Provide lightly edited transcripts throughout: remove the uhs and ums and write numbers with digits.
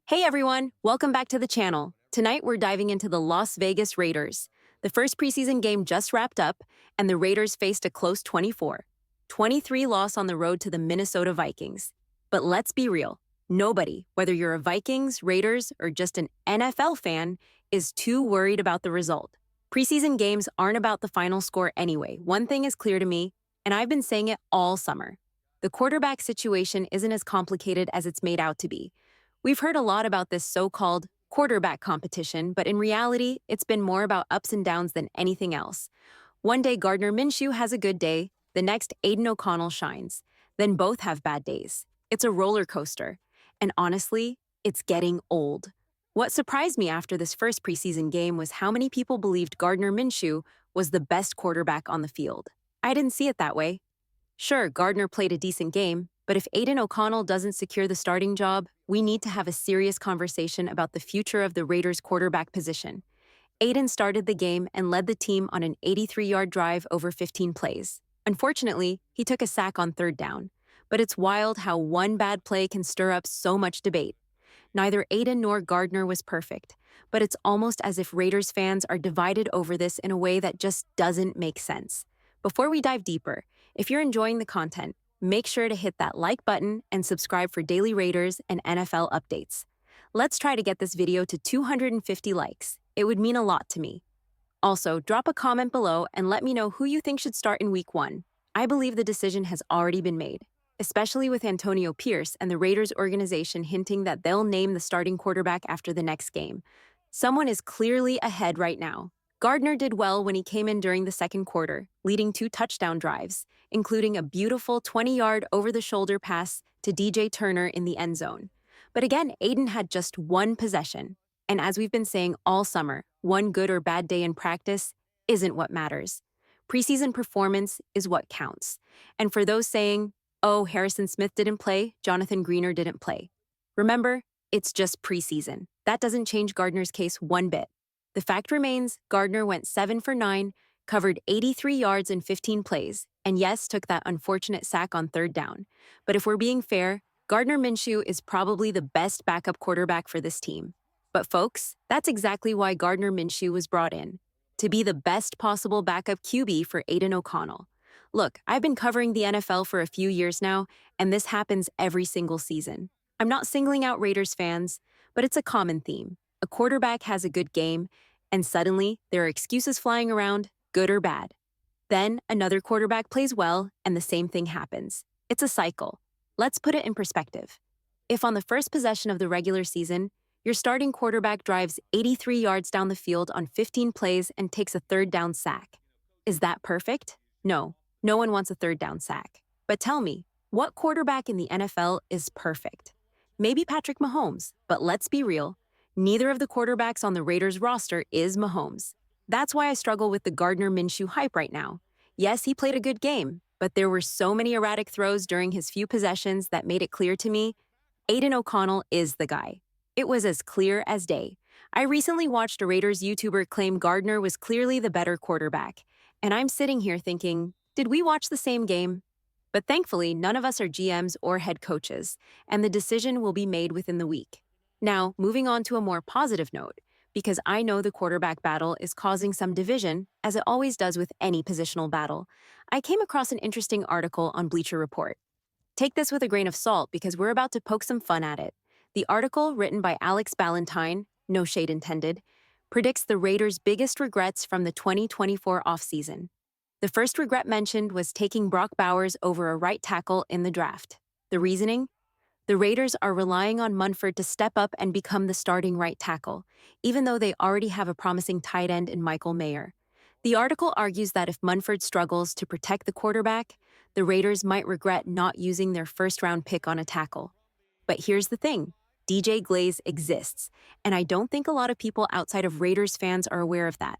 Hey everyone, welcome back to the channel. Tonight we're diving into the Las Vegas Raiders. The first preseason game just wrapped up, and the Raiders faced a close 24-23 loss on the road to the Minnesota Vikings. But let's be real, nobody, whether you're a Vikings, Raiders, or just an NFL fan, is too worried about the result. Preseason games aren't about the final score anyway. One thing is clear to me, and I've been saying it all summer. The quarterback situation isn't as complicated as it's made out to be. We've heard a lot about this so-called quarterback competition, but in reality, it's been more about ups and downs than anything else. One day Gardner Minshew has a good day, the next Aiden O'Connell shines. Then both have bad days. It's a roller coaster. And honestly, it's getting old. What surprised me after this first preseason game was how many people believed Gardner Minshew was the best quarterback on the field. I didn't see it that way. Sure, Gardner played a decent game, but if Aiden O'Connell doesn't secure the starting job, we need to have a serious conversation about the future of the Raiders' quarterback position. Aiden started the game and led the team on an 83-yard drive over 15 plays. Unfortunately, he took a sack on third down. But it's wild how one bad play can stir up so much debate. Neither Aiden nor Gardner was perfect, but it's almost as if Raiders fans are divided over this in a way that just doesn't make sense. Before we dive deeper, if you're enjoying the content, make sure to hit that like button and subscribe for daily Raiders and NFL updates. Let's try to get this video to 250 likes. It would mean a lot to me. Also, drop a comment below and let me know who you think should start in Week 1. I believe the decision has already been made, especially with Antonio Pierce and the Raiders organization hinting that they'll name the starting quarterback after the next game. Someone is clearly ahead right now. Gardner did well when he came in during the second quarter, leading 2 touchdown drives, including a beautiful 20-yard over-the-shoulder pass to DJ Turner in the end zone. But again, Aiden had just one possession. And as we've been saying all summer, one good or bad day in practice isn't what matters. Preseason performance is what counts. And for those saying, oh, Harrison Smith didn't play, Jonathan Greener didn't play. Remember, it's just preseason. That doesn't change Gardner's case one bit. The fact remains, Gardner went 7 for 9, covered 83 yards in 15 plays, and yes, took that unfortunate sack on third down. But if we're being fair, Gardner Minshew is probably the best backup quarterback for this team. But folks, that's exactly why Gardner Minshew was brought in, to be the best possible backup QB for Aiden O'Connell. Look, I've been covering the NFL for a few years now, and this happens every single season. I'm not singling out Raiders fans, but it's a common theme. A quarterback has a good game, and suddenly there are excuses flying around, good or bad. Then another quarterback plays well, and the same thing happens. It's a cycle. Let's put it in perspective. If on the first possession of the regular season, your starting quarterback drives 83 yards down the field on 15 plays and takes a third down sack, is that perfect? No, no one wants a third down sack. But tell me, what quarterback in the NFL is perfect? Maybe Patrick Mahomes, but let's be real. Neither of the quarterbacks on the Raiders roster is Mahomes. That's why I struggle with the Gardner Minshew hype right now. Yes, he played a good game, but there were so many erratic throws during his few possessions that made it clear to me, Aiden O'Connell is the guy. It was as clear as day. I recently watched a Raiders YouTuber claim Gardner was clearly the better quarterback, and I'm sitting here thinking, did we watch the same game? But thankfully, none of us are GMs or head coaches, and the decision will be made within the week. Now, moving on to a more positive note, because I know the quarterback battle is causing some division, as it always does with any positional battle, I came across an interesting article on Bleacher Report. Take this with a grain of salt because we're about to poke some fun at it. The article, written by Alex Ballantyne, no shade intended, predicts the Raiders' biggest regrets from the 2024 offseason. The first regret mentioned was taking Brock Bowers over a right tackle in the draft. The reasoning? The Raiders are relying on Munford to step up and become the starting right tackle, even though they already have a promising tight end in Michael Mayer. The article argues that if Munford struggles to protect the quarterback, the Raiders might regret not using their first-round pick on a tackle. But here's the thing. DJ Glaze exists, and I don't think a lot of people outside of Raiders fans are aware of that.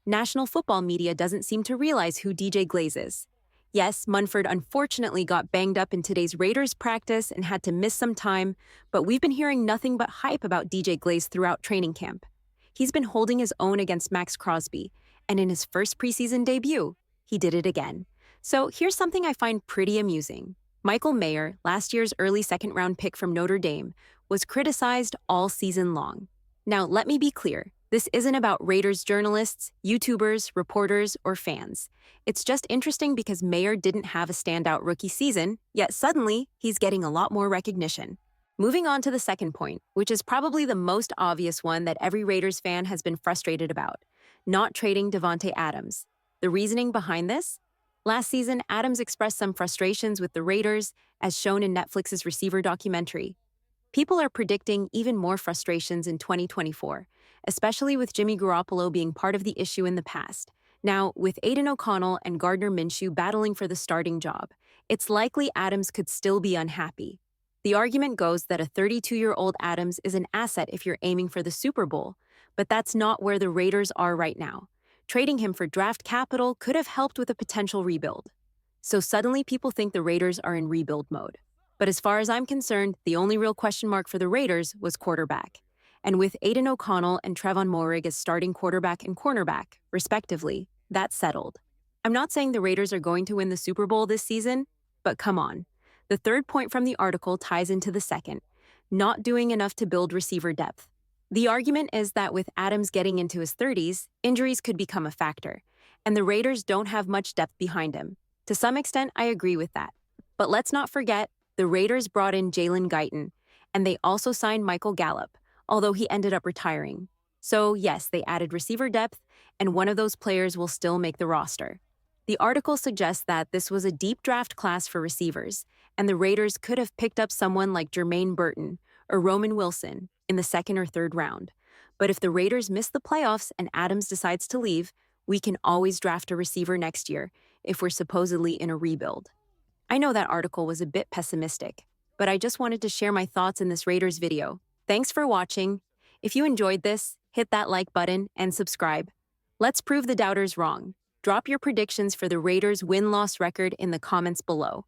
National football media doesn't seem to realize who DJ Glaze is. Yes, Munford unfortunately got banged up in today's Raiders practice and had to miss some time, but we've been hearing nothing but hype about DJ Glaze throughout training camp. He's been holding his own against Max Crosby, and in his first preseason debut, he did it again. So here's something I find pretty amusing. Michael Mayer, last year's early second-round pick from Notre Dame, was criticized all season long. Now, let me be clear. This isn't about Raiders journalists, YouTubers, reporters, or fans. It's just interesting because Mayer didn't have a standout rookie season, yet suddenly he's getting a lot more recognition. Moving on to the second point, which is probably the most obvious one that every Raiders fan has been frustrated about, not trading Davante Adams. The reasoning behind this? Last season, Adams expressed some frustrations with the Raiders, as shown in Netflix's receiver documentary. People are predicting even more frustrations in 2024, especially with Jimmy Garoppolo being part of the issue in the past. Now, with Aiden O'Connell and Gardner Minshew battling for the starting job, it's likely Adams could still be unhappy. The argument goes that a 32-year-old Adams is an asset if you're aiming for the Super Bowl, but that's not where the Raiders are right now. Trading him for draft capital could have helped with a potential rebuild. So suddenly people think the Raiders are in rebuild mode. But as far as I'm concerned, the only real question mark for the Raiders was quarterback. And with Aiden O'Connell and Trevon Moehrig as starting quarterback and cornerback, respectively, that's settled. I'm not saying the Raiders are going to win the Super Bowl this season, but come on. The third point from the article ties into the second, not doing enough to build receiver depth. The argument is that with Adams getting into his 30s, injuries could become a factor, and the Raiders don't have much depth behind him. To some extent, I agree with that. But let's not forget, the Raiders brought in Jalen Guyton, and they also signed Michael Gallup, although he ended up retiring. So yes, they added receiver depth, and one of those players will still make the roster. The article suggests that this was a deep draft class for receivers, and the Raiders could have picked up someone like Jermaine Burton or Roman Wilson in the second or third round. But if the Raiders miss the playoffs and Adams decides to leave, we can always draft a receiver next year if we're supposedly in a rebuild. I know that article was a bit pessimistic, but I just wanted to share my thoughts in this Raiders video. Thanks for watching. If you enjoyed this, hit that like button and subscribe. Let's prove the doubters wrong. Drop your predictions for the Raiders' win-loss record in the comments below.